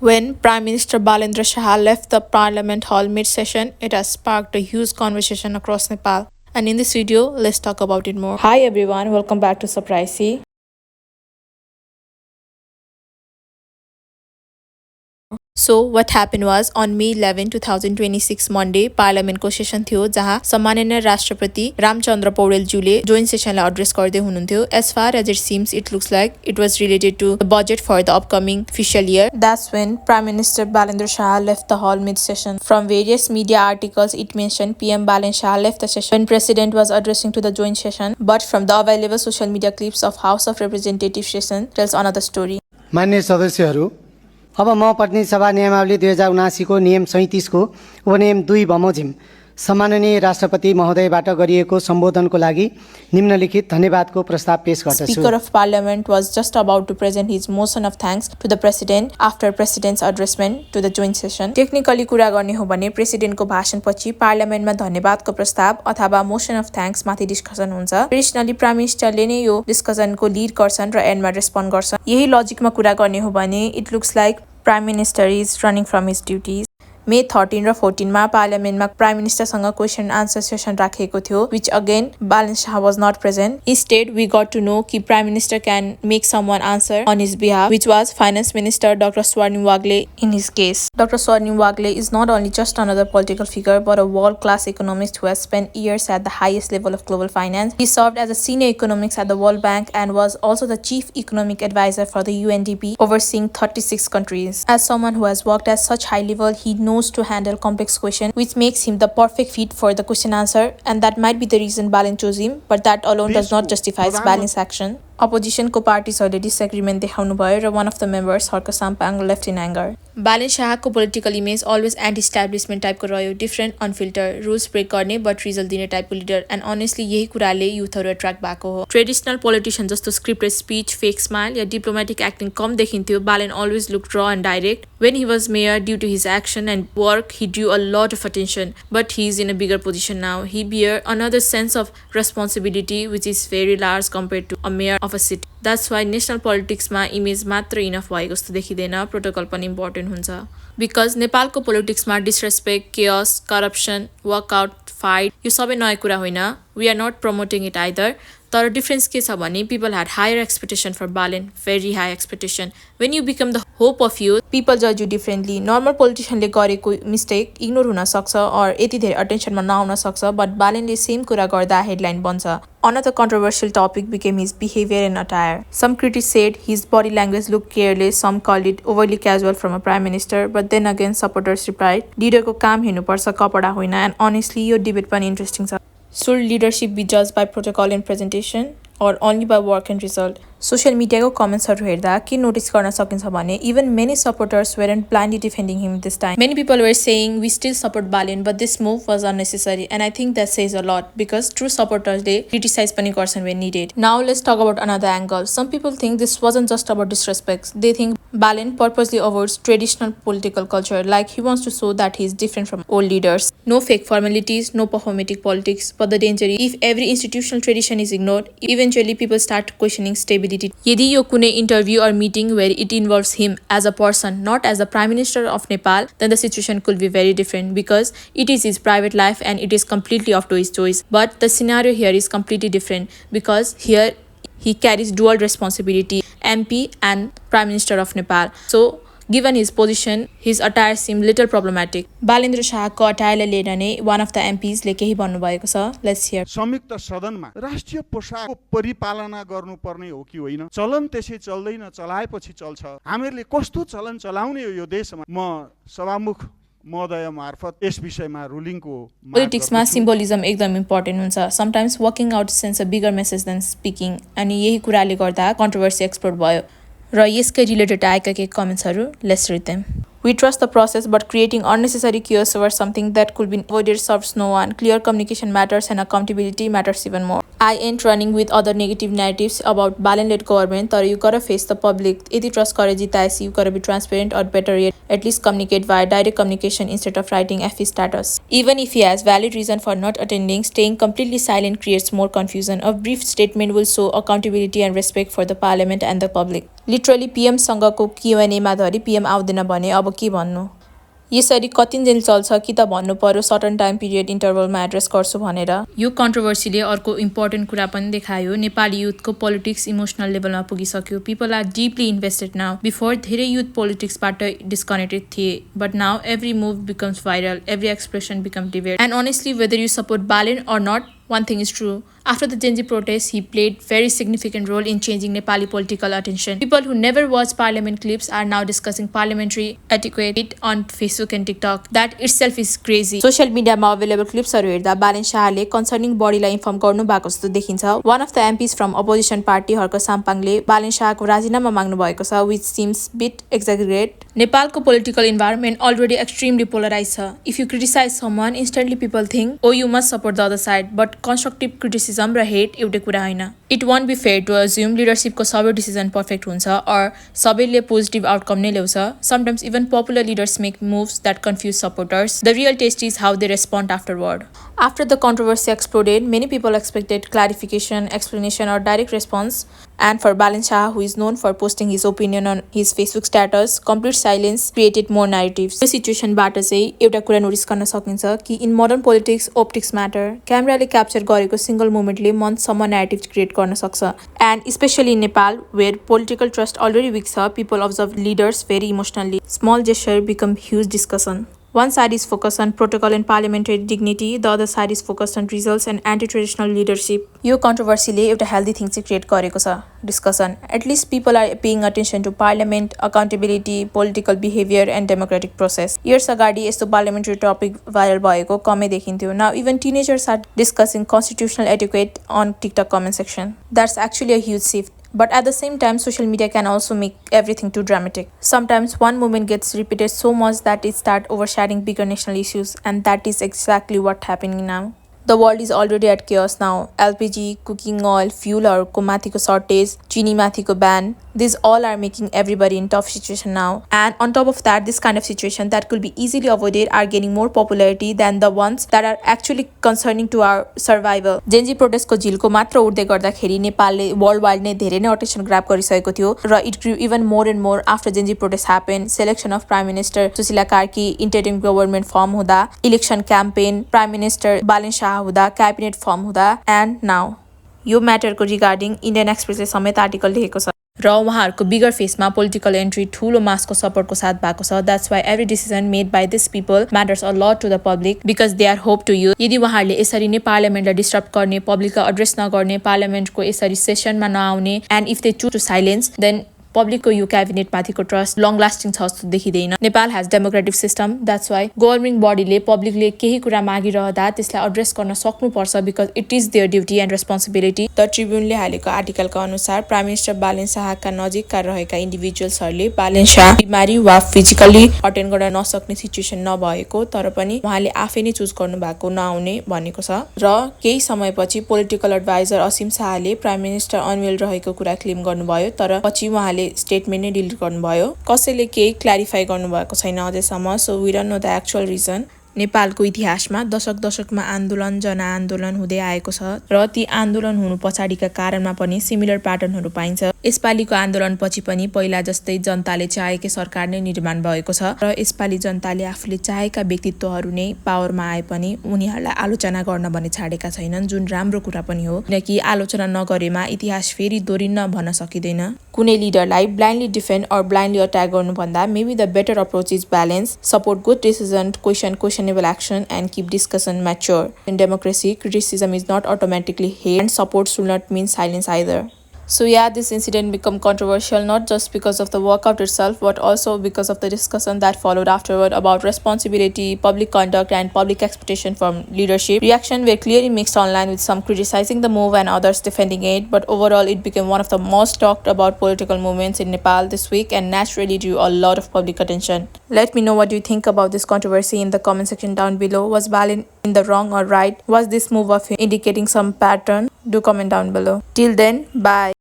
When Prime Minister Balendra Shah left the Parliament hall mid-session, it has sparked a huge conversation across Nepal. And in this video, let's talk about it more. Hi everyone, welcome back to suprisiee. So what happened was on May 11, 2026 Monday, Parliament को session थियो जहाँ सम्माननीय राष्ट्रपति Ramchandra पौडेलज्यूले joint सेसनलाई address गर्दै हुनुहुन्थ्यो. As far as it seems, it looks like it was related to the budget for the upcoming fiscal year. That's when Prime Minister Balendra Shah left the hall mid-session. From various media articles, it mentioned PM Balen'S Shah left the session when President was addressing to the joint session. But from the available social media clips of House of Representatives session tells another story. मान्य सदस्यहरू, अब म प्रतिनिधि सभा नियमावली 2079 को नियम 37 को उपनियम 2 बमोजिम सम्माननीय राष्ट्रपति महोदयबाट गरिएको सम्बोधनको लागि निम्नलिखित धन्यवादको प्रस्ताव पेश गर्दछु. Speaker of Parliament was just about to present his motion of thanks to the President after President's addressment to the joint session. Technically कुरा गर्ने हो भने प्रेसिडेन्टको भाषणपछि पार्लियामेन्टमा धन्यवादको प्रस्ताव अथवा मोशन अफ थ्याङ्क्स माथि डिस्कसन हुन्छ. ट्रेडिसनली प्राइम मिनिस्टरले नै यो डिस्कसनको लिड गर्छन् र एन्डमा रेस्पोन्ड गर्छन्. यही लजिकमा कुरा गर्ने हो भने it looks like prime minister is running from his duties. May 13 र 14 मा पार्लियामेन्टमा प्राइम मिनिस्टरसँग क्वेसन आन्सर सेसन राखिएको थियो, which again Balen'S Shah was not present. Instead, we got to know कि Prime Minister can make someone answer on his behalf, which was Finance Minister Dr. Swarnim Wagle in his case. Dr. Swarnim Wagle is not only just another political figure but a world-class economist who has spent years at the highest level of global finance. He served as a senior economist at the World Bank and was also the chief economic advisor for the UNDP, overseeing 36 countries. As someone who has worked at such high level, he knows to handle complex questions, which makes him the perfect fit for the question answer, and that might be the reason Balen chose him, but that alone does not justify Balen's action. Oppositionको पार्टिजहरूले disagreement देखाउनु भयो र one of the members Harka Sampang left in anger. Balen'S शाहको political image always anti establishment टाइपको रह्यो, different, unfilter, rules brake गर्ने but result दिने टाइपको leader, and honestly यही कुराले युथहरू एट्र्याक्ट भएको हो. ट्रेडिसनल पोलिटिसियन जस्तो स्क्रिप्टेड स्पिच, फेक स्माइल या डिप्लोमेटिक एक्टिङ कम देखिन्थ्यो. Balen always looked raw and direct. When he was mayor, due to his action and work, he drew a lot of attention, but he is in a bigger position now. He bear another sense of responsibility which is very large compared to a mayor of a city. That's why national पोलिटिक्समा image मात्र enough भएको जस्तो देखिँदैन, protocol पनि important हुन्छ. Because नेपालको पोलिटिक्समा disrespect, chaos, corruption, workout, fight यो सबै नयाँ कुरा होइन. We are not promoting it either. तर डिफरेन्स के छ भने people had higher expectation for Balen, very high expectation. When you become the hope of you, people जज यु डिफ्रेन्टली. नर्मल पोलिटिसियनले गरेको मिस्टेक इग्नोर हुन सक्छ अर यति धेरै अटेन्सनमा नआउन सक्छ, बट बालेनले सेम कुरा गर्दा हेडलाइन बन्छ. Another controversial topic became his behavior and attire. Some critics said his body language looked careless, some called it overly casual from a prime minister, but then again supporters replied, leader को काम हेर्नुपर्छ कपडा होइन, and honestly यो debate पनि interesting छ. Should leadership be judged by protocol and presentation or only by work and result? Social मिडियाको कमेन्ट्सहरू हेर्दा के नोटिस गर्न सकिन्छ भने even many supporters weren't blindly defending him this time. Many people were saying we still support Balen, but this move was unnecessary, and I think that says a lot because true supporters they criticize पनि गर्छन् when needed. Now let's talk about another angle. Some people think this wasn't just about disrespect. They think Balen purposely avoids traditional political culture, like he wants to show that he is different from old leaders. No fake formalities, no performative politics, but the danger is if every institutional tradition is ignored, eventually people start questioning stability. यदि यो कुनै interview or meeting where it involves him as a person, not as the Prime Minister of Nepal, then the situation could be very different because it is his private life and it is completely up to his choice. But the scenario here is completely different because here he carries dual responsibility, MP and Prime Minister of Nepal. So given his position, his attire seemed little problematic. Balendra Shahको अटायरलाई लिएर नै one of the MPs ले केही भन्नुभएको छ. Let's hear. संयुक्त सदनमा राष्ट्रिय पोशाकको परिपालना गर्नुपर्ने हो कि होइन? चलन त्यसै चल्दैन, चलाएपछि चल्छ. हामीहरूले कस्तो चलन चलाउने हो यो देशमा? म सभामुख महोदय मार्फत यस विषयमा रुलिङको पोलिटिक्समा सिम्बोलिजम एकदम इम्पोर्टेन्ट हुन्छ. Sometimes working out sends a bigger message than speaking, अनि यही कुराले गर्दा कन्ट्रोभर्सी एक्सप्लोर भयो र यसकै रिलेटेड आएका केही कमेन्ट्सहरू. Let's read them. We trust the process, but creating unnecessary chaos over something that could be avoided serves no one. Clear communication matters and accountability matters even more. I ain't running with other negative narratives about Balen-led government, but you gotta face the public. If trust करे जिताएसी, you gotta be transparent, or better yet, at least communicate via direct communication instead of writing FE status. Even if he has valid reason for not attending, staying completely silent creates more confusion. A brief statement will show accountability and respect for the parliament and the public. Literally पीएमसँगको Q&A धरि PM आउँदैन भने अब के भन्नु। यसरी कतिन्जेल चल्छ कि त भन्नु पर्यो सर्टन टाइम पिरियड इन्टरभलमा एड्रेस गर्छु भनेर। यो कन्ट्रोभर्सीले अर्को इम्पोर्टेन्ट कुरा पनि देखायो, नेपाली युथको पोलिटिक्स इमोसनल लेभलमा पुगिसक्यो। People are deeply invested now. Before धेरै युथ पोलिटिक्सबाट डिस्कनेक्टेड थिए, but now every move becomes viral, every expression becomes debate. And honestly whether you support Balen or not, one thing is true. After the Gen Z protests, he played very significant role in changing Nepali political attention. People who never watched parliament clips are now discussing parliamentary etiquette on Facebook and TikTok. That itself is crazy. Social media मा available clips हरु हेर्दा बालेन शाहले concerning bodyलाई inform गर्नु भएको जस्तो देखिन्छ। One of the MPs from opposition party Harka साम्पाङले Balen शाहको राजीनामा माग्नु भएको छ, which seems bit exaggerate. नेपालको political environment already extremely polarized छ. If you criticize someone, instantly people think, oh, you must support the other side. But constructive criticism र hate एउटै कुरा होइन. It won't be fair to assume leadership को सबै decision perfect हुन्छ or सबैले positive outcome नै ल्याउँछ. Sometimes even popular leaders make moves that confuse supporters. The real test is how they respond afterward. After the controversy exploded, many people expected clarification, explanation or direct response. And for Balen'S Shah, who is known for posting his opinion on his Facebook status, complete silence created more narratives. यो सिचुएसनबाट चाहिँ एउटा कुरा notice गर्न सकिन्छ कि in modern politics optics matter. क्यामेराले capture गरेको single मोमेन्टले मन्थसम्म न्यारेटिभ क्रिएट गर्न सक्छ। And specially in Nepal where political trust already weak छ, people observe leaders very emotionally. Small gesture become huge discussion. One side is focused on protocol and parliamentary dignity, the other side is focused on results and anti-traditional leadership. यो कन्ट्रोभर्सीले एउटा healthy thing चाहिँ create गरेको छ, discussion. At least people are paying attention to parliament, accountability, political behaviour and democratic process. Years अगाडि यस्तो parliamentary topic viral भएको कमै देखिन्थ्यो। Now even teenagers are discussing constitutional etiquette on TikTok comment section. That's actually a huge shift. But at the same time, social media can also make everything too dramatic. Sometimes one moment gets repeated so much that it starts overshadowing bigger national issues, and that is exactly what's happening now. The world is already at chaos now. LPG, cooking oil, fuel को माथिको shortage, चीनी माथिको ban, these all are making everybody in tough situation now. And on top of that, this kind of situation that could be easily avoided are gaining more popularity than the ones that are actually concerning to our survival. Gen Z protest को झिल्को मात्र उड्दै गर्दाखेरि नेपालले world wide नै धेरै नै attention ग्राब गरिसकेको थियो र it grew even more and more after Gen Z protest happened. Selection of Prime Minister Sushila Karki, interim government form हुँदा, election campaign, Prime Minister Balen Shah हुँदा, क्याबिनेट फर्म हुँदा, एन्ड नाउ यो म्याटरको रिगार्डिङ इन्डियन एक्सप्रेसले समेत आर्टिकल लेखेको छ र उहाँहरूको बिगर फेसमा पोलिटिकल एन्ट्री ठूलो मासको सपोर्टको साथ भएको छ। That's why every decision made by this people matters a lot to the public because they are hope to you. यदि उहाँहरूले यसरी नै पार्लियामेन्टलाई डिस्टर्ब गर्ने, पब्लिकलाई एड्रेस नगर्ने, पार्लियामेन्टको यसरी सेसनमा नआउने and if they choose to silence, then पब्लिकको यो क्याबिनेट माथिको ट्रस्ट लङ लास्टिङ छ जस्तो देखिँदैन। Nepal has democratic system, that's why governing बडीले पब्लिकले केही कुरा मागिरहँदा त्यसलाई एड्रेस गर्न सक्नुपर्छ because it is their duty and responsibility. The ट्रिब्युनले हालेको आर्टिकलका अनुसार प्राइम मिनिस्टर बालेन शाहका नजिकका रहेका इन्डिभिजुअल्सहरूले बालेन शाह बिमारी वा फिजिकल्ली अटेन्ड गर्न नसक्ने सिचुएसन नभएको तर पनि उहाँले आफै नै चुज गर्नु भएको नआउने भनेको छ र केही समयपछि पोलिटिकल एडभाइजर असीम शाहले प्राइम मिनिस्टर अनवेल रहेको कुरा क्लेम गर्नुभयो तर पछि उहाँले स्टेटमेन्ट नै डिलिट गर्नुभयो। कसैले केही क्ल्यारिफाई गर्नुभएको छैन अझैसम्म, so we don't know the actual reason. नेपालको इतिहासमा दशकमा आन्दोलन जनआन्दोलन हुँदै आएको छ र ती आन्दोलन हुनु पछाडिका कारणमा पनि सिमिलर प्याटर्नहरू पाइन्छ। यसपालिको आन्दोलनपछि पनि पहिला जस्तै जनताले चाहेकै सरकार नै निर्माण भएको छ र यसपालि जनताले आफूले चाहेका व्यक्तित्वहरू नै पावरमा आए पनि उनीहरूलाई आलोचना गर्न भने छाडेका छैनन्, जुन राम्रो कुरा पनि हो किनकि आलोचना नगरेमा इतिहास फेरि दोहोरिन्न भन्न सकिँदैन। कुनै लिडरलाई blindly defend or blindly attack गर्नुभन्दा maybe the better approach is balance, support good decision, questionable action and keep discussion mature. In democracy, criticism is not automatically hate and support should not mean silence either. So yeah, this incident became controversial not just because of the walkout itself but also because of the discussion that followed afterward about responsibility, public conduct and public expectation from leadership. Reaction were clearly mixed online with some criticizing the move and others defending it, but overall it became one of the most talked about political movements in Nepal this week and naturally drew a lot of public attention. Let me know what you think about this controversy in the comment section down below. Was Balen in the wrong or right? Was this move of him indicating some pattern? Do comment down below. Till then, bye.